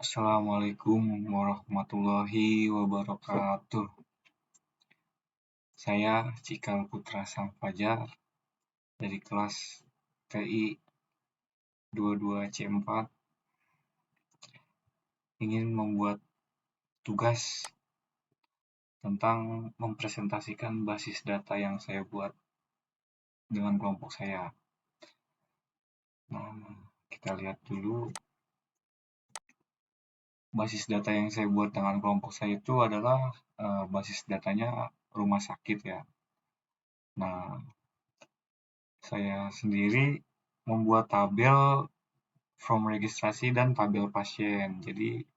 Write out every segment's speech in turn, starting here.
Assalamualaikum warahmatullahi wabarakatuh. Saya Cikal Putra Sang Fajar dari kelas TI 22C4 ingin membuat tugas tentang mempresentasikan basis data yang saya buat dengan kelompok saya. Nah, kita lihat dulu. Basis data yang saya buat dengan kelompok saya itu adalah basis datanya rumah sakit ya. Nah, saya sendiri membuat tabel form registrasi dan tabel pasien. Jadi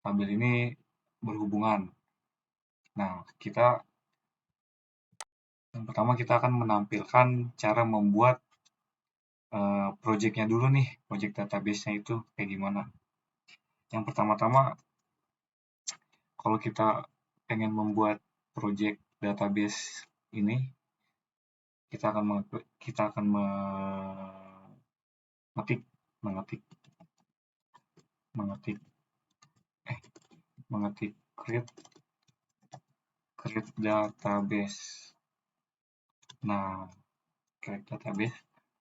tabel ini berhubungan. Nah, yang pertama kita akan menampilkan cara membuat project-nya dulu nih, project database-nya itu kayak gimana. Yang pertama-tama, kalau kita pengen membuat project database ini, kita akan mengetik create database. Nah, create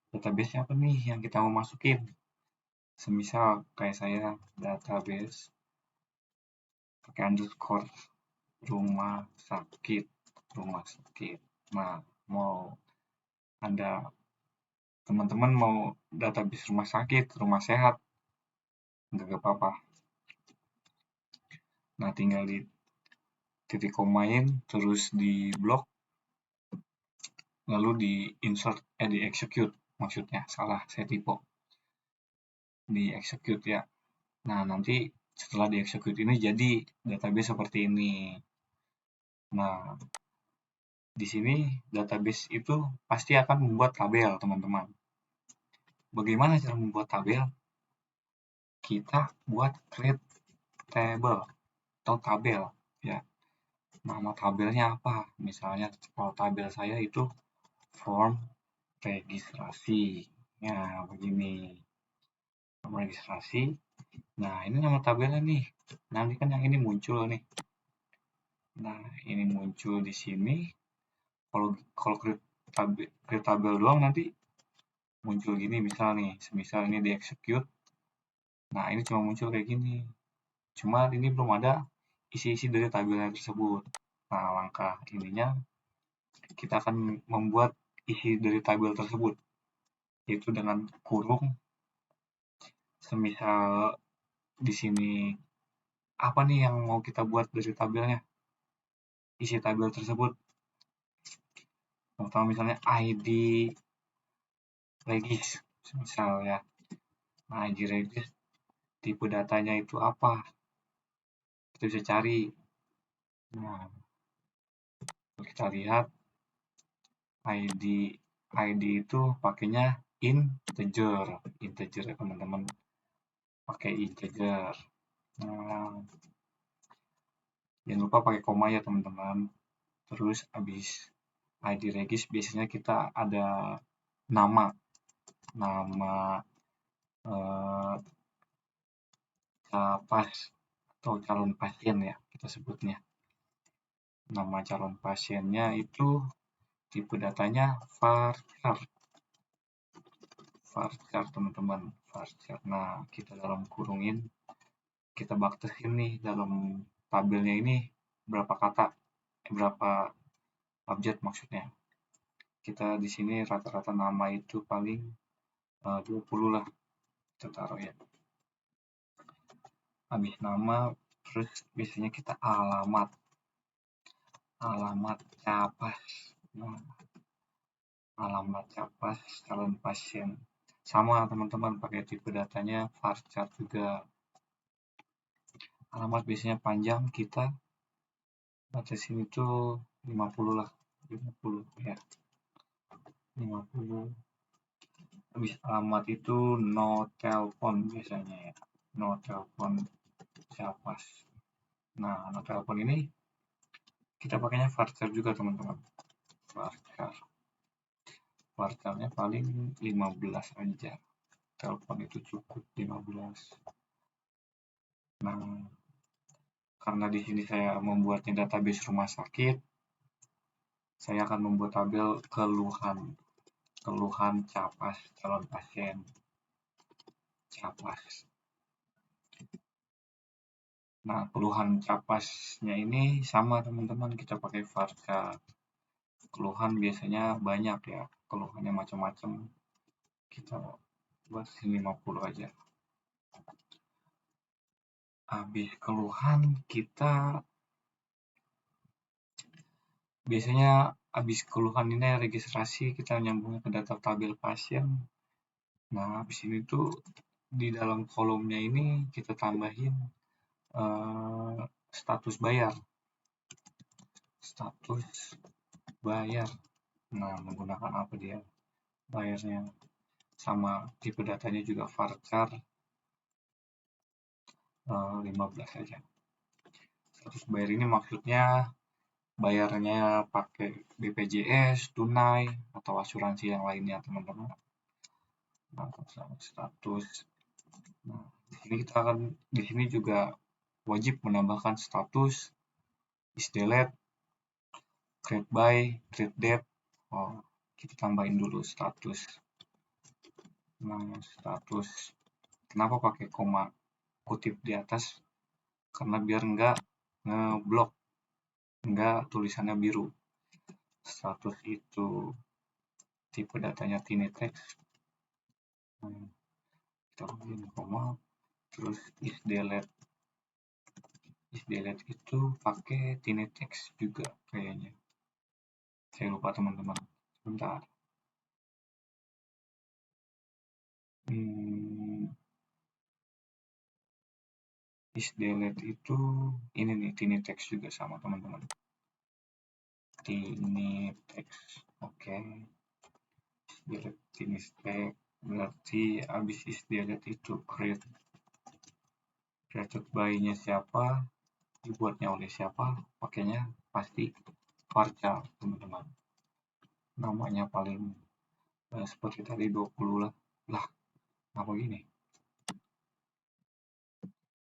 database-nya apa nih yang kita mau masukin? Semisal kayak saya database pakai underscore rumah sakit. Nah, mau Anda teman-teman mau database rumah sakit, rumah sehat, nggak apa-apa. Nah, tinggal di titik komain, terus di blok, lalu di insert, di execute maksudnya. Salah, saya tipe. Di execute ya. Nah, nanti setelah di execute ini jadi database seperti ini. Nah, di sini database itu pasti akan membuat tabel, teman-teman. Bagaimana cara membuat tabel? Kita buat create table atau tabel ya. Nama tabelnya apa? Misalnya kalau tabel saya itu form registrasi. Ya, begini. Form registrasi. Nah, ini nama tabelnya nih. Nanti kan yang ini muncul nih. Nah, ini muncul di sini. Kalau create tabel doang nanti muncul gini misal ini di execute. Nah, ini cuma muncul kayak gini. Cuma ini belum ada isi-isi dari tabelnya tersebut. Nah, langkah ininya kita akan membuat isi dari tabel tersebut, yaitu dengan kurung. Semisal di sini apa nih yang mau kita buat dari tabelnya? Isi tabel tersebut. Pertama misalnya ID regis, misal ya. Nah, ID regis tipe datanya itu apa? Kita bisa cari. Nah, kita lihat ID itu pakainya integer ya teman-teman, pakai integer. Nah, jangan lupa pakai koma ya teman-teman. Terus habis ID regis biasanya kita ada nama pas atau calon pasien ya kita sebutnya. Nama calon pasiennya itu tipe datanya varchar teman-teman, varchar. Nah, kita dalam kurungin, kita batasin nih dalam tabelnya ini berapa kata, berapa abjad maksudnya. Kita di sini rata-rata nama itu paling 20 lah kita taruh ya. Habis nama, terus biasanya kita alamat capas. Nah, alamat capas calon pasien sama teman-teman, pakai tipe datanya varchar juga. Alamat biasanya panjang, kita batasin itu 50 lah, 50 ya, 50. Habis alamat itu no telepon biasanya ya, no telepon capas. Nah, no telepon ini kita pakainya varchar juga teman-teman, varcharnya paling 15 aja, telepon itu cukup 15. Nah, karena di sini saya membuatnya database rumah sakit, saya akan membuat tabel keluhan capas calon pasien capas. Nah, keluhan capasnya ini sama teman-teman, kita pakai varchar. Keluhan biasanya banyak ya, keluhannya macam-macam. Kita buat 50 aja. Habis keluhan kita biasanya habis keluhan ini registrasi, kita nyambungnya ke data tabel pasien. Nah, habis ini tuh di dalam kolomnya ini kita tambahin status bayar. Status bayar. Nah, menggunakan apa dia bayarnya? Sama tipe datanya juga varchar 15 saja. Status bayar ini maksudnya bayarnya pakai BPJS, tunai, atau asuransi yang lainnya, teman-teman. Nah, status. Nah, di sini juga wajib menambahkan status, is delete, create by, create date. Oh, kita tambahin dulu status. Nah, status. Kenapa pakai koma kutip di atas? Karena biar enggak ngeblok, enggak tulisannya biru. Status itu tipe datanya tiny text. Kita bikin koma, terus is delete. Is delete itu pakai tiny text juga kayaknya. Saya lupa teman-teman. Sebentar. Is delete itu ini nih tiny text juga sama teman-teman. Tiny text, oke. Delete tiny text berarti abis is delete itu created by-nya siapa, dibuatnya oleh siapa, pakainya pasti varchar teman-teman. Namanya paling seperti tadi 20 lah. Lah, apa gini?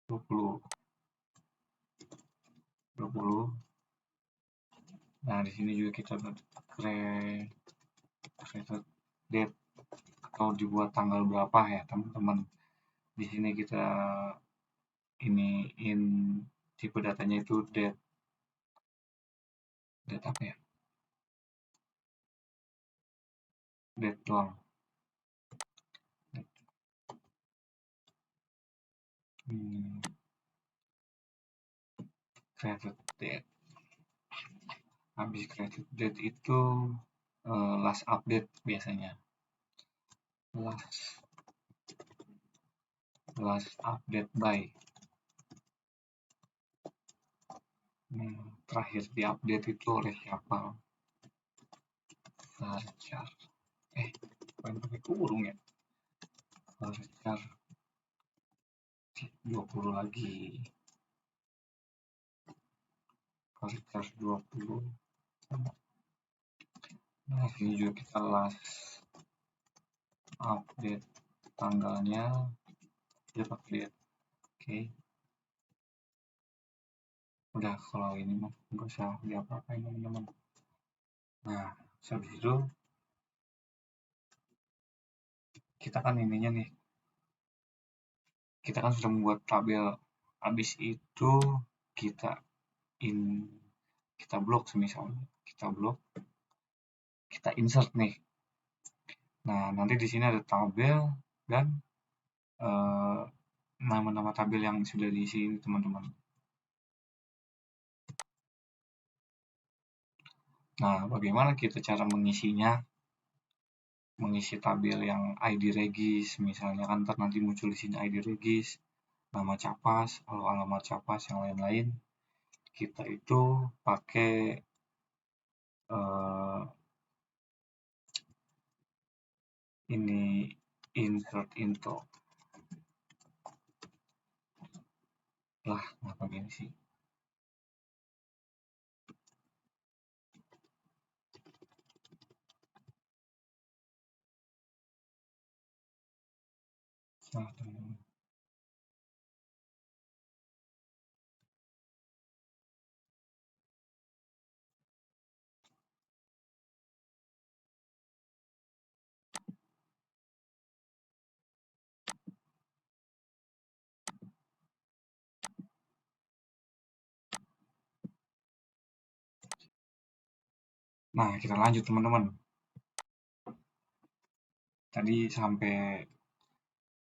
20. Nah, di sini juga kita created date atau dibuat tanggal berapa ya, teman-teman. Di sini kita in tipe datanya itu date apa ya? Date doang. Created date. Habis created date itu last update biasanya. Last update by. Terakhir diupdate itu oleh siapa? Varchar. Bukan pakai kurung ya? Varchar 20 lagi. Varchar 20. Nah, sini juga kita last update tanggalnya dia pakai date. Oke. Udah, kalau ini mah nggak usah diapa-apain teman-teman. Nah, habis itu kita kan ininya nih, kita kan sudah membuat tabel. Habis itu kita blok misalnya, kita insert nih. Nah, nanti di sini ada tabel dan nama-nama tabel yang sudah diisi ini teman-teman. Nah, bagaimana kita cara mengisinya? Mengisi tabel yang ID regis, misalnya kan nanti muncul di sini ID regis, nama capas, atau alamat capas yang lain-lain. Kita itu pakai ini insert into. Lah, kenapa gini sih? Nah, kita lanjut teman-teman. Tadi sampai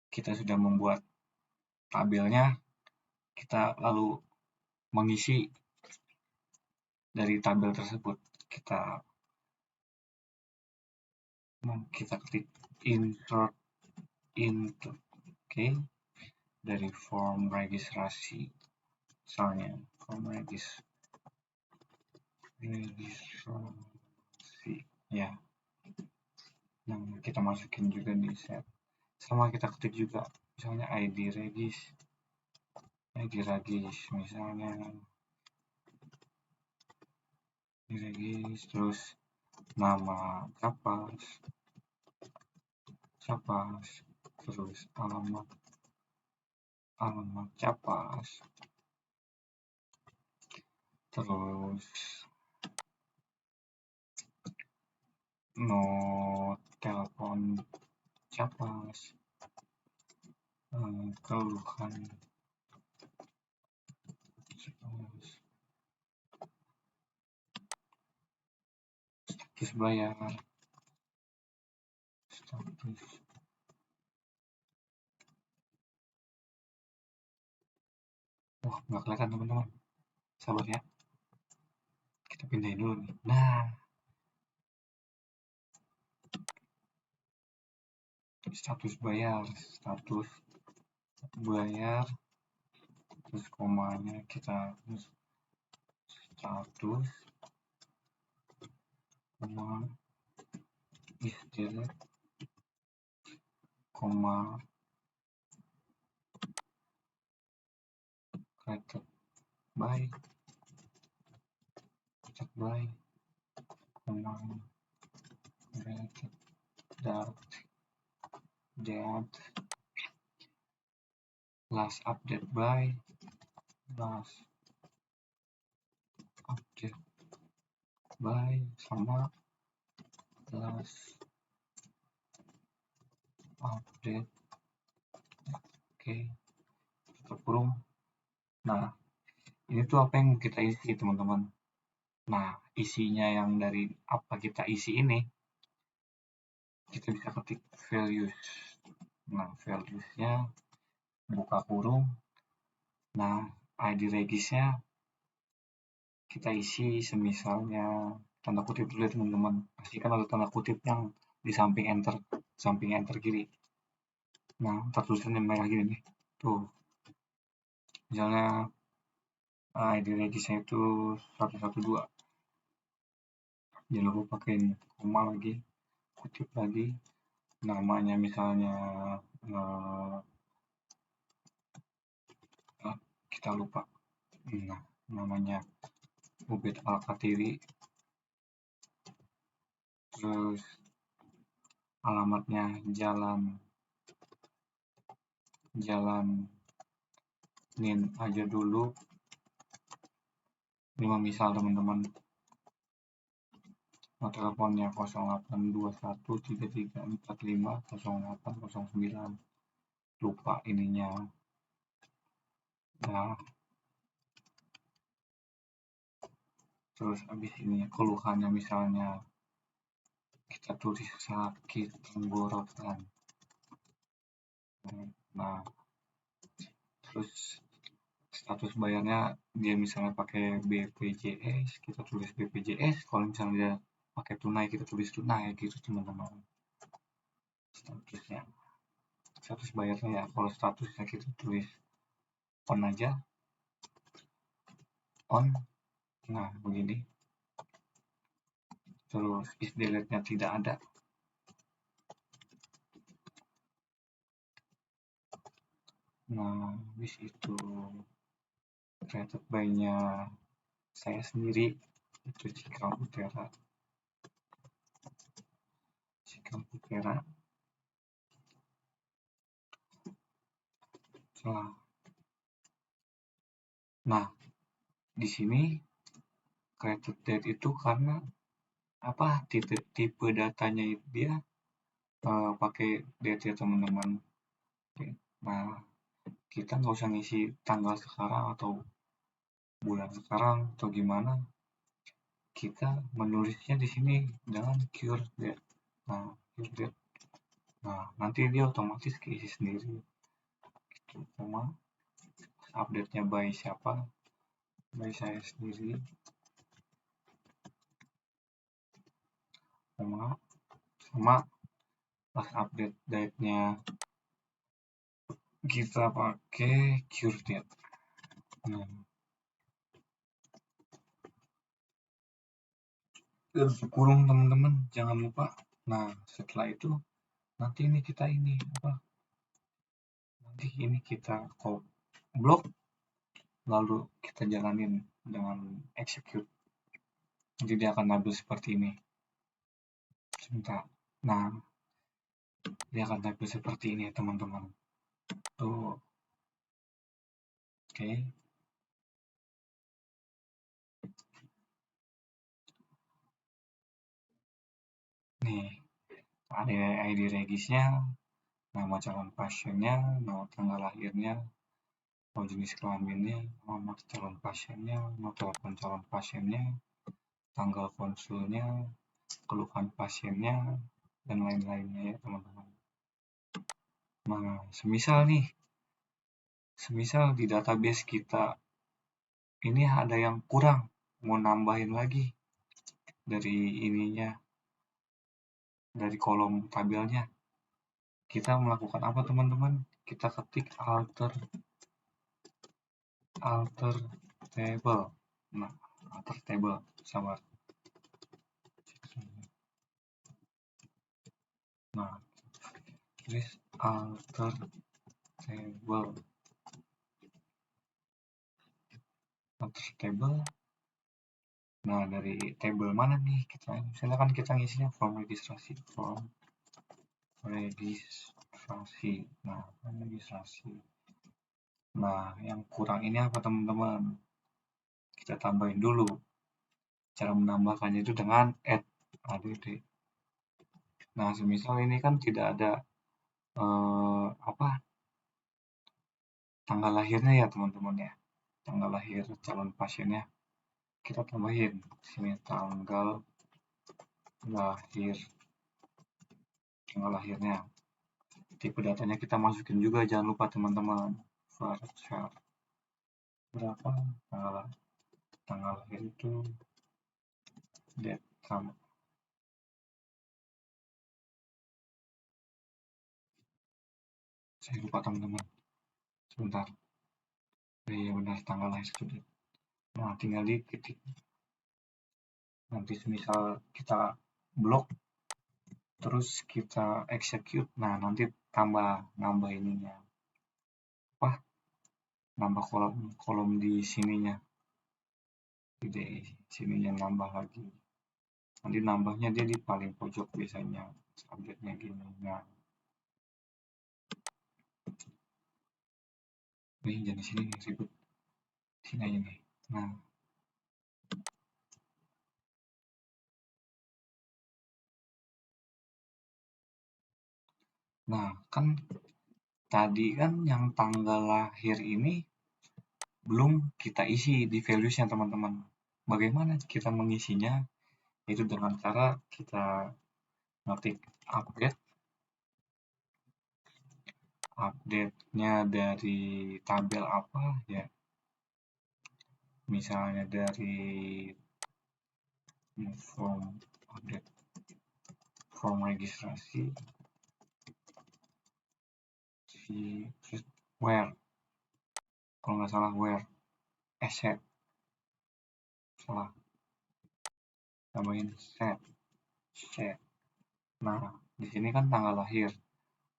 kita sudah membuat tabelnya, kita lalu mengisi dari tabel tersebut. Kita ketik insert into, oke, dari form registrasi, misalnya form registrasi ya. Nah, kita masukin juga di set, sama kita ketik juga misalnya ID regis misalnya regis, terus nama capas, terus alamat capas, terus telepon capas, keluhan capas, status bayar, wah nggak kelihatan teman-teman, sabar ya, kita pindahin dulu nih. Nah, status bayar, terus komanya kita status koma istilah koma created by koma created that last update by sama last update, oke, tutup kurung. Nah, ini tuh apa yang kita isi teman-teman. Nah, isinya yang dari apa kita isi ini, kita bisa ketik values. Nah, valuesnya buka kurung. Nah, ID regisnya kita isi semisalnya tanda kutip dulu ya teman-teman. Pastikan ada tanda kutip yang di samping enter kiri. Nah, tulisannya merah gini nih. Tuh. Misalnya ID regisnya itu 112. Jangan lupa pakai koma lagi, kutip lagi. Namanya misalnya kita lupa. Nah, namanya Ubed Al-Katiri. Terus alamatnya jalan nin aja dulu. 5 misal teman-teman. Nomor teleponnya 082133450809. Lupa ininya. Nah, terus habis ini keluhannya misalnya kita tulis sakit tenggorokan. Nah, terus status bayarnya dia misalnya pakai BPJS, kita tulis BPJS. Kalau misalnya dia pakai tunai, kita tulis tunai gitu teman-teman. Status bayarnya ya, kalau statusnya kita tulis on aja, on. Nah, begini. Terus is delete-nya tidak ada. Nah, habis itu created by-nya saya sendiri, itu Cikal Utera. Nah, di sini created date itu karena apa, tipe datanya dia pakai date ya teman-teman. Nah, kita nggak usah ngisi tanggal sekarang atau bulan sekarang atau gimana. kita menulisnya di sini dengan cure date. Nah, cure date. Nah, nanti dia otomatis keisi sendiri. Gitu. Cuma update-nya by siapa? By saya sendiri. Sama pas update date-nya kita pakai cure date. Nah, terus kurung teman-teman, jangan lupa. Nah, setelah itu nanti ini kita nanti ini kita blok, lalu kita jalanin dengan execute. Nanti dia akan tampil seperti ini. Sebentar. Nah, dia akan tampil seperti ini teman-teman. Tuh. Oke. Nih, ada ID regisnya, nama calon pasiennya, nama tanggal lahirnya, nama jenis kelaminnya, nama calon pasiennya, nama telepon calon pasiennya, tanggal konsulnya, keluhan pasiennya, dan lain-lainnya ya teman-teman. Nah, semisal di database kita ini ada yang kurang, mau nambahin lagi dari ininya, dari kolom tabelnya, kita melakukan apa teman-teman? Kita ketik alter table. Nah, alter table, sabar. Nah, tulis alter table. Alter table. Nah, dari table mana nih kita? Misalnya kan kita ngisinya form registrasi. Nah, registrasi. Nah, yang kurang ini apa teman-teman? Kita tambahin dulu. Cara menambahkannya itu dengan add. Nah, semisal ini kan tidak ada tanggal lahirnya ya teman-teman ya. Tanggal lahir calon pasiennya. Kita tambahin sini tanggal lahirnya. Tipe datanya kita masukin juga, jangan lupa teman-teman. Varchar berapa tanggal lahir itu date sama. Saya lupa teman-teman. Sebentar. Iya benar tanggal lahir itu. Nah, tinggal diketik. Nanti semisal kita blok terus kita execute. Nah, nanti nambah ininya. Nambah kolom di sininya. Di sininya nambah lagi. Nanti nambahnya dia di paling pojok biasanya. Update-nya gini. Nah, ini jadi sini nih ribut. Sini aja nih. Nah, kan tadi kan yang tanggal lahir ini belum kita isi di values-nya teman-teman. Bagaimana kita mengisinya? Itu dengan cara kita ngetik update-nya dari tabel apa ya. Misalnya dari form registrasi where, kalau nggak salah where set, salah, tambahin set. Nah, di sini kan tanggal lahir.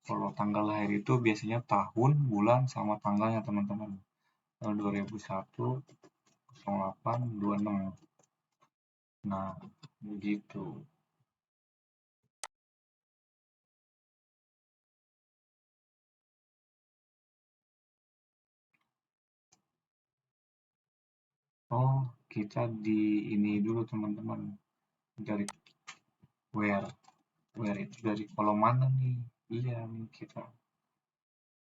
Kalau tanggal lahir itu biasanya tahun, bulan, sama tanggalnya teman-teman. 2001 08 26. Nah, begitu. Oh, kita di ini dulu teman-teman. Dari where itu dari kolom mana nih? Iya nih kita.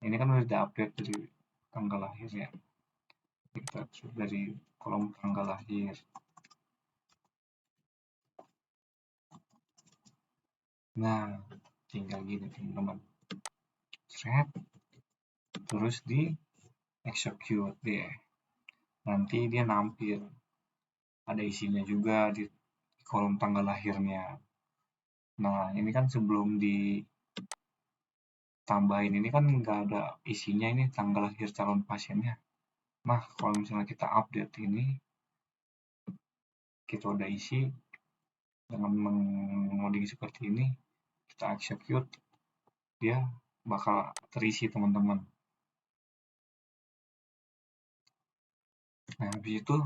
Ini kan udah update dari tanggal lahir ya. Kita dari kolom tanggal lahir. Nah, tinggal gini teman-teman, terus di execute deh. Nanti dia nampil, ada isinya juga di kolom tanggal lahirnya. Nah, ini kan sebelum ditambahin ini kan nggak ada isinya, ini tanggal lahir calon pasiennya. Nah, kalau misalnya kita update ini, kita udah isi dengan mengoding seperti ini, kita execute, dia bakal terisi teman-teman. Nah, habis itu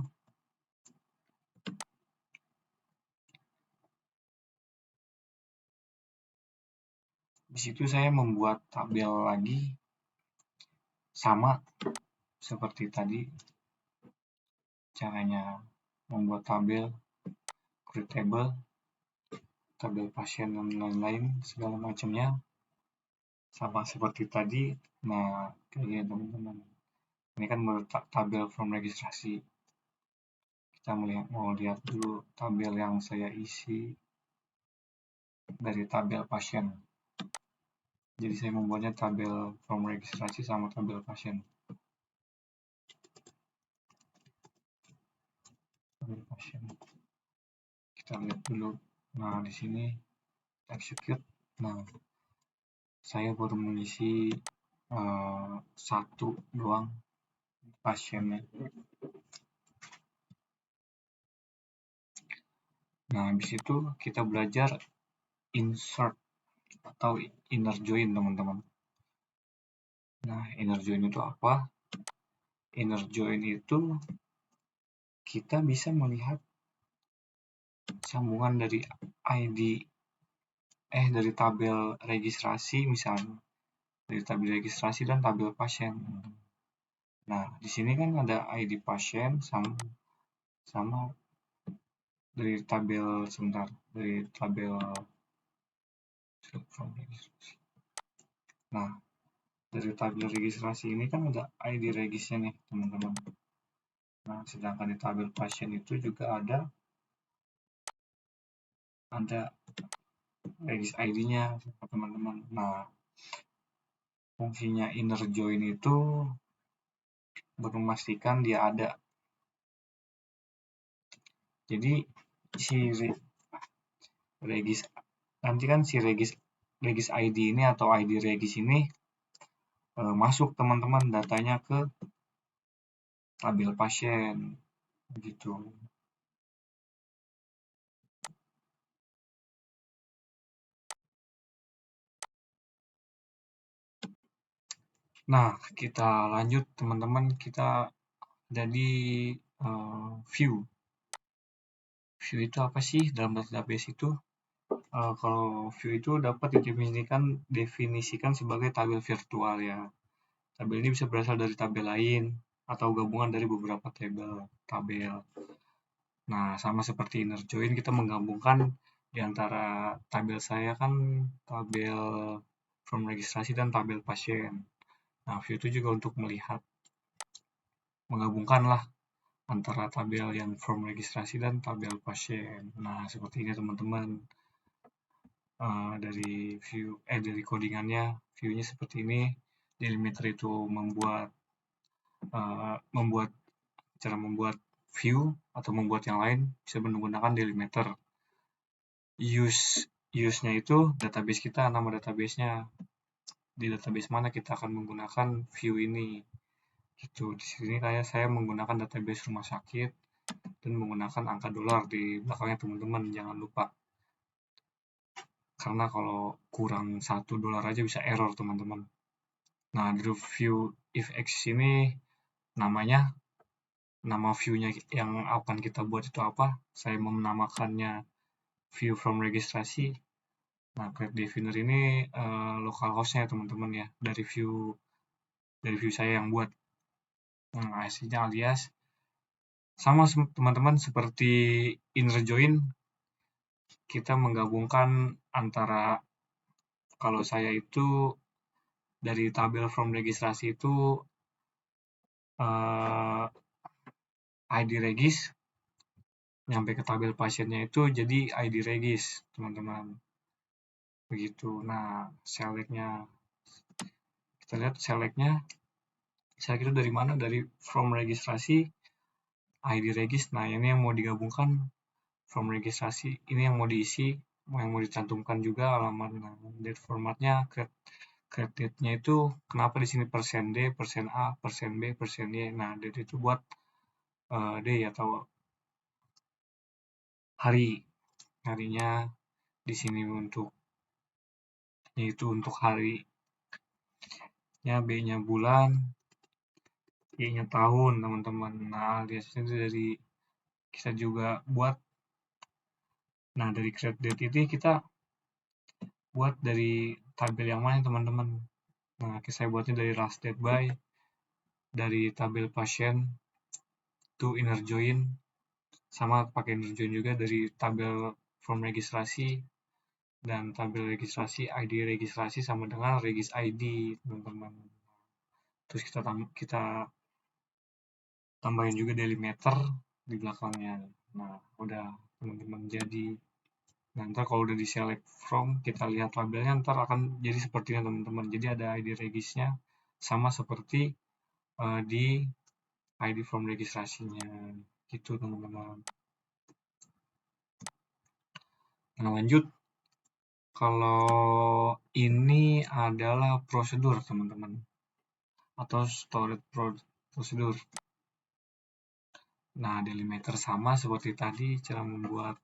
di situ saya membuat tabel lagi sama seperti tadi, caranya membuat tabel, create table, tabel pasien dan lain-lain segala macamnya sama seperti tadi. Nah, kayak gini teman-teman. Ini kan tabel form registrasi. Kita mau lihat dulu tabel yang saya isi dari tabel pasien. Jadi saya membuatnya tabel form registrasi sama tabel pasien. Tabel pasien. Kita lihat dulu. Nah, di sini execute. Nah, saya baru mengisi satu doang pasiennya. Nah, habis itu kita belajar insert atau inner join teman-teman. Nah, inner join itu apa? Inner join itu kita bisa melihat sambungan dari ID dari tabel registrasi misalnya, dari tabel registrasi dan tabel pasien. Nah, di sini kan ada ID pasien sama dari tabel sebentar, dari tabel. Nah, dari tabel registrasi ini kan ada ID regisnya nih, teman-teman. Nah, sedangkan di tabel pasien itu juga ada regis ID-nya, teman-teman. Nah, fungsinya inner join itu memastikan dia ada. Jadi si regis nanti kan si regis ID ini atau ID regis ini masuk teman-teman datanya ke tabel pasien gitu. Nah, kita lanjut teman-teman, kita jadi view. View itu apa sih dalam database itu? Kalau view itu dapat definisikan sebagai tabel virtual ya. Tabel ini bisa berasal dari tabel lain atau gabungan dari beberapa tabel. Nah, sama seperti inner join, kita menggabungkan di antara tabel saya kan tabel form registrasi dan tabel pasien. Nah, view itu juga untuk menggabungkan lah antara tabel yang form registrasi dan tabel pasien. Nah, seperti ini teman-teman. Dari codingannya, view-nya seperti ini. Delimiter itu cara membuat view atau membuat yang lain bisa menggunakan delimiter. Use-nya itu database kita, nama database-nya. Di database mana kita akan menggunakan view ini. Gitu. Di sini saya menggunakan database rumah sakit dan menggunakan angka dolar di belakangnya teman-teman, jangan lupa. Karena kalau kurang $1 aja bisa error teman-teman. Nah, di view if x ini nama view-nya yang akan kita buat itu apa? Saya menamakannya view from registrasi. Nah, create definir ini localhost-nya teman-teman ya, dari view saya yang buat. Nah, aslinya alias sama teman-teman seperti inner join, kita menggabungkan antara, kalau saya itu dari tabel from registrasi itu ID regis, nyampe ke tabel pasiennya itu jadi ID regis teman-teman. begitu. Nah, select-nya, kita lihat select-nya, select itu dari mana? Dari from registrasi, ID regis. Nah, ini yang mau digabungkan from registrasi, ini yang mau diisi, yang mau dicantumkan juga alamat. Nah, date formatnya, create date-nya itu kenapa di sini persen %D, persen %A, persen %B, persen %Y. Nah, date itu buat day atau hari, harinya di sini untuk yaitu untuk harinya, B-nya bulan, Y-nya tahun, teman-teman. Nah, aliasnya itu dari kita juga buat. Nah, dari create date ini kita buat dari tabel yang mana, teman-teman? Nah, saya buatnya dari last date by, dari tabel pasien to inner join, sama pakai inner join juga dari tabel form registrasi, dan tabel registrasi, ID registrasi sama dengan regis ID, teman-teman. Terus kita tambahin juga delimiter di belakangnya. Nah, udah teman-teman jadi. Nah, ntar kalau udah di select from, kita lihat tabelnya ntar akan jadi seperti ini, teman-teman. Jadi ada ID regisnya sama seperti di ID form registrasinya, gitu teman-teman. Nah, lanjut. Kalau ini adalah prosedur, teman-teman, atau storage prosedur. Nah, delimiter sama seperti tadi, cara membuat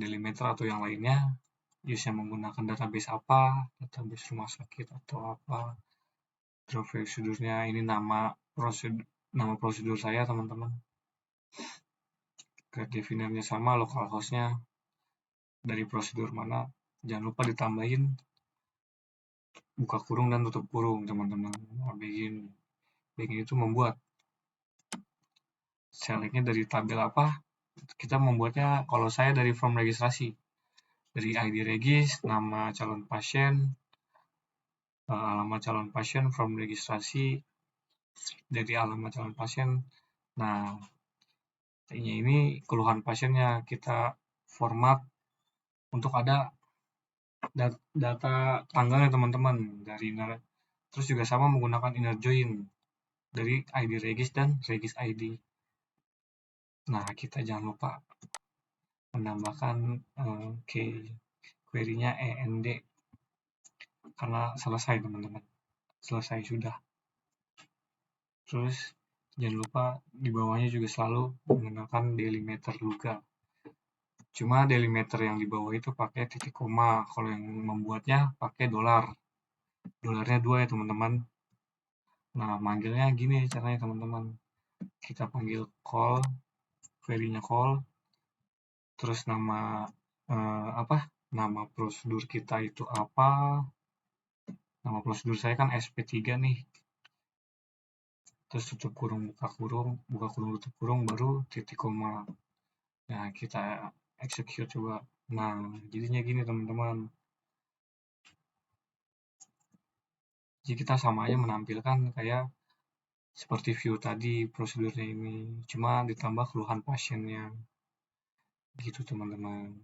delimiter atau yang lainnya. Use-nya menggunakan database apa, database rumah sakit atau apa. Terus prosedurnya ini nama prosedur saya, teman-teman. Create definernya sama, localhost-nya dari prosedur mana. Jangan lupa ditambahin buka kurung dan tutup kurung, teman-teman. Nah, begin itu membuat select-nya dari tabel apa. Kita membuatnya, kalau saya dari form registrasi, dari ID regis, nama calon pasien, alamat calon pasien, form registrasi, dari alamat calon pasien. Nah, ini keluhan pasiennya, kita format untuk ada data tanggalnya, teman-teman, dari terus juga sama menggunakan inner join dari ID regis dan regis ID. Nah, kita jangan lupa menambahkan query-nya END karena selesai, teman-teman. Selesai sudah. Terus jangan lupa di bawahnya juga selalu menggunakan delimiter juga. Cuma delimiter yang di bawah itu pakai titik koma. Kalau yang membuatnya pakai dolar. Dolarnya 2 ya, teman-teman. Nah, manggilnya gini caranya, teman-teman. Kita panggil call, query-nya call, terus nama nama prosedur kita itu apa. Nama prosedur saya kan SP3 nih. Terus tutup kurung, buka kurung, tutup kurung, baru titik koma. Nah, kita execute coba. Nah, jadinya gini, teman-teman. Jadi kita sama aja menampilkan kayak seperti view tadi prosedurnya ini. Cuma ditambah keluhan pasiennya. Gitu, teman-teman.